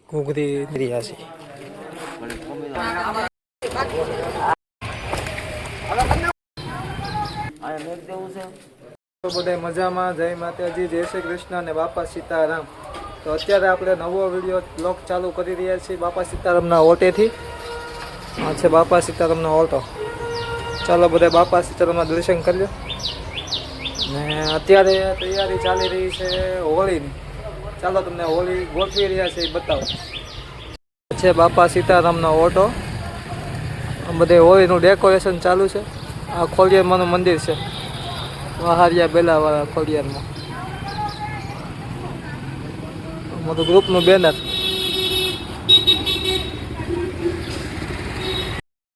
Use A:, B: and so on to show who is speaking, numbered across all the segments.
A: ઘૂઘરી રહ્યા છે. બધા મજામાં. જય માતાજી, જય શ્રી કૃષ્ણ અને બાપા સીતારામ. તો અત્યારે આપણે નવો વિડીયો બ્લોગ ચાલુ કરી રહ્યા છીએ બાપા સીતારામના ઓટેથી. આ છે બાપા સીતારામનો ઓટો. ચાલો બધા બાપા સીતારામના દર્શન કરી લો. ને અત્યારે તૈયારી ચાલી રહી છે હોળીની. ચાલો તમને હોળી ગોઠવી રહ્યા છે એ બતાવો. છે બાપા સીતારામનો ઓટો. બધે હોળીનું ડેકોરેશન ચાલુ છે. આ ખોડિયારમાંનું મંદિર છે, વહારિયા બેલાવાળા ખોડિયારમાં. મોટું ગ્રુપનું બેનર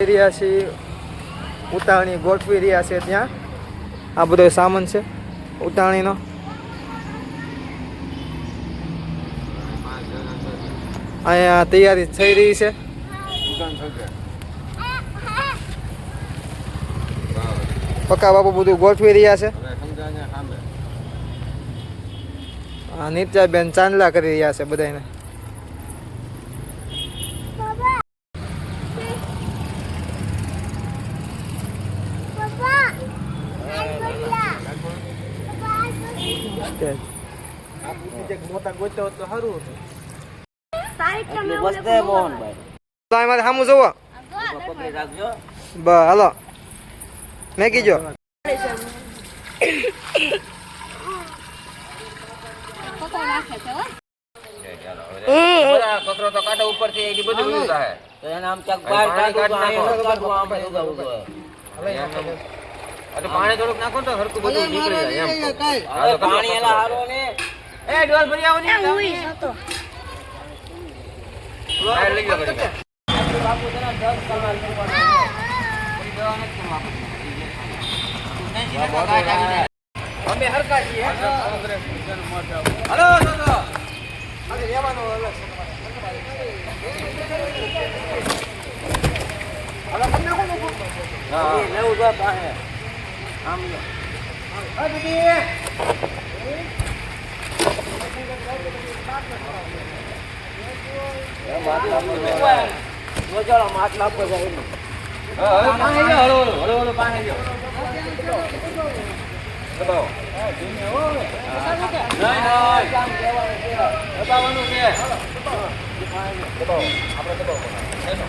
A: રહ્યા છીએ. ઉતાવણી ગોઠવી રહ્યા છે ત્યાં. આ બધો સામાન છે ઉતાવણીનો. અહીંયા તૈયારી થઈ રહી છે. પક્કા બાપુ બધું ગોઠવી રહ્યા છે. નિત્યાબેન ચાંદલા કરી રહ્યા છે બધાને. મોટા ગોતા તો સારું હતું. સામું જોવો બસ હાલો મેં કીજો.
B: કચરો તો કાઢો ઉપરથી એની બધું ઉડું થાય તો એને આમ ચક બહાર કાઢો પાણી થોડુંક નાખો તો હરકું બધું નીકળી જાય એમ. પાણી એલા હારો ને એ ડોલ ભરી આવો ને ઉઈ હતો બહાર લઈ જાવ કરી બાપુ તને 10 કલાક કરવાનો કોઈ દવા નથી કરવાનો અમે હરકા છીએ હલો ચલો અરે લેવાનો હલો હલો તમને કોણ હા લેવું જો પાહે આમ લો આ દીદી ચલો માટલા પર જાય હળો પાણી લ્યો બતાવો ધીમે હો નહીં કામ કહેવાનું છે બતાવવાનું છે બતાવો આપણે બતાવો હેલો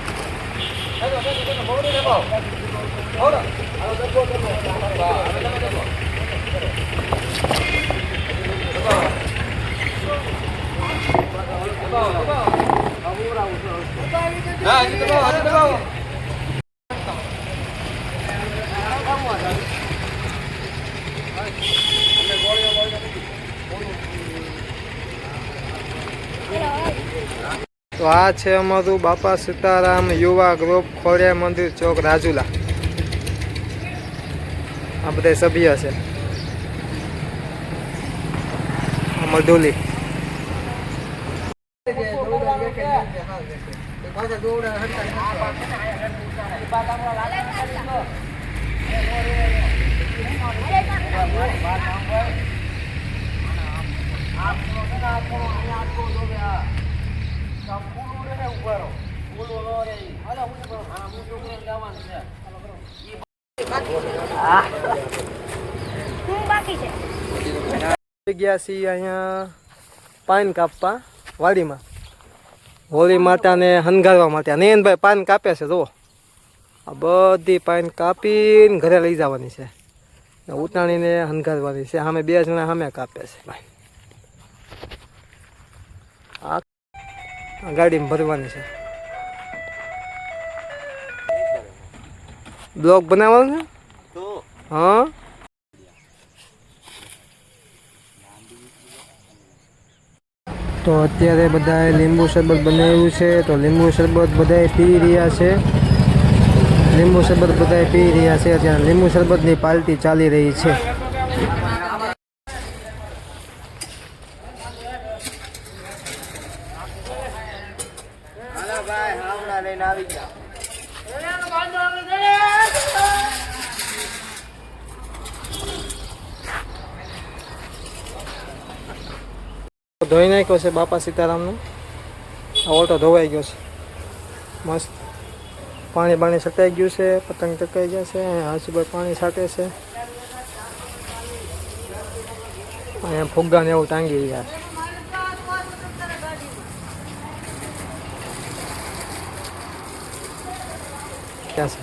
B: મોડું લેવો મોડું હાલો દબો હવે તમે દબો હા હજી દબાવો
A: તો આ છે અમારું બાપા સીતારામ યુવા ગ્રુપ ખોડિયાર મંદિર ચોક રાજુલા. આ બધા સભ્ય છે. મધુલી ગયા છીએ અહીંયા પાન કાપવા વાડીમાં. હોળી માતાને હંગારવા માટે નયનભાઈ પાન કાપે છે. જુઓ આ બધી પાન કાપીને ઘરે લઈ જવાની છે, ઉતાણીને હંગારવાની છે. સામે 2 જણા સામે કાપે છે ભાઈ. આ ગાડીમાં ભરવાની છે. બ્લોગ બનાવવાનો છે. હા તો અત્યારે બધાએ લીંબુ શરબત બનાવ્યું છે. તો લીંબુ શરબત બધાએ પી રહ્યા છે. લીંબુ શરબત બધાએ પી રહ્યા છે. અત્યારે લીંબુ શરબતની પાર્ટી ચાલી રહી છે. ધોઈ નાખ્યો છે બાપા સીતારામનો. આ ઓટો ધોવાઈ ગયો છે મસ્ત. પાણી બાણી છટાઈ ગયું છે, પતંગ ચકાઈ ગયા છે. હાંસીભાઈ પાણી છાંટે છે. અહીંયા ફુગ્ગાને એવું ટાંગી રહ્યા છે. ક્યાં છે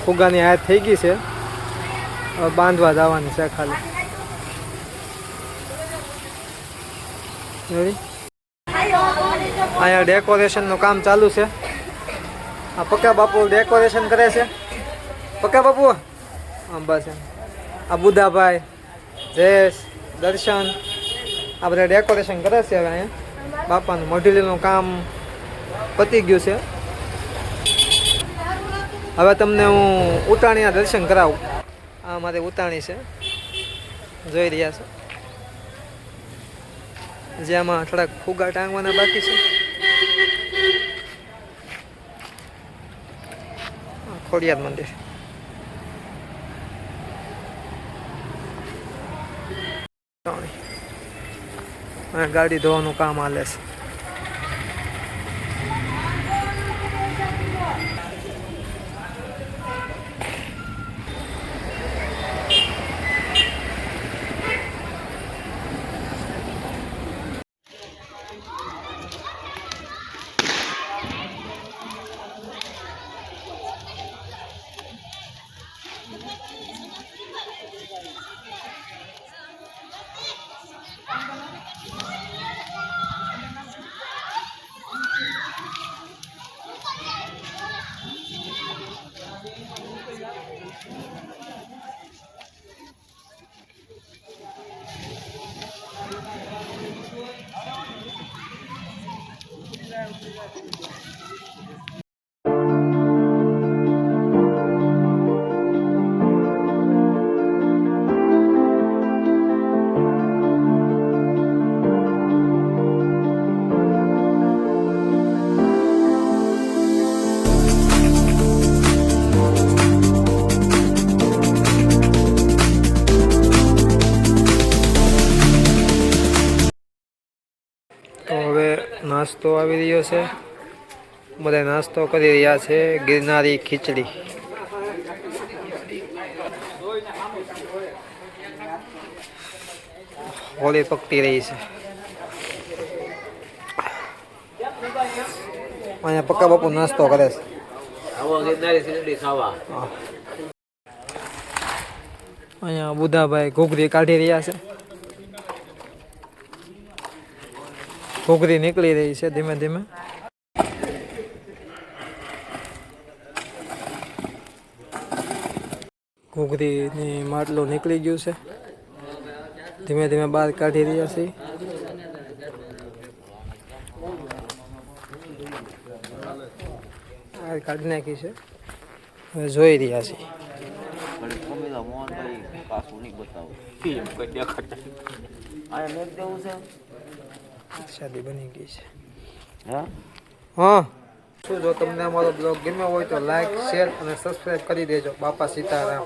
A: ફુગ્ગાની હાથ થઈ ગઈ છે, હવે બાંધવા જવાની છે ખાલી. જોઈ અહીંયા ડેકોરેશનનું કામ ચાલુ છે. આ પક્કા બાપુ ડેકોરેશન કરે છે. પક્કા બાપુ હા બસ એમ. આ બુધાભાઈ, જયેશ, દર્શન આ બધા ડેકોરેશન કરે છે. હવે અહીંયા બાપાનું મઢીલીનું કામ પતી ગયું છે. હવે તમને હું ઉતાણીના દર્શન કરાવું. આ મારે ઉતાણી છે, જોઈ રહ્યા છો. જેમાં થોડાક ફુગા ટાંગવાના બાકી છે. ખોડિયાર મંદિર. અને ગાડી ધોવાનું કામ હાલે છે. તો હવે નાસ્તો આવી રહ્યો છે. બધા નાસ્તો કરી રહ્યા છે. ગિરનારી ખીચડી. હોળી પકતી રહી છે. અહીંયા પક્કા બાપુ નાસ્તો કરે છે. અહીંયા બુધાભાઈ ઘૂઘરી કાઢી રહ્યા છે. ઘૂઘરી નીકળી રહી છે ધીમે ધીમે. ઘૂઘરીની માટલું નીકળી ગયું છે. ધીમે ધીમે બહાર કાઢી રહ્યા છે. બહાર કાઢી નાખી છે. હવે જોઈ રહ્યા છે. શાદી બની ગઈ છે. હા શું જો તમને અમારો બ્લોગ ગમ્યો હોય તો લાઈક, શેર અને સબસ્ક્રાઈબ કરી દેજો. બાપા સીતારામ.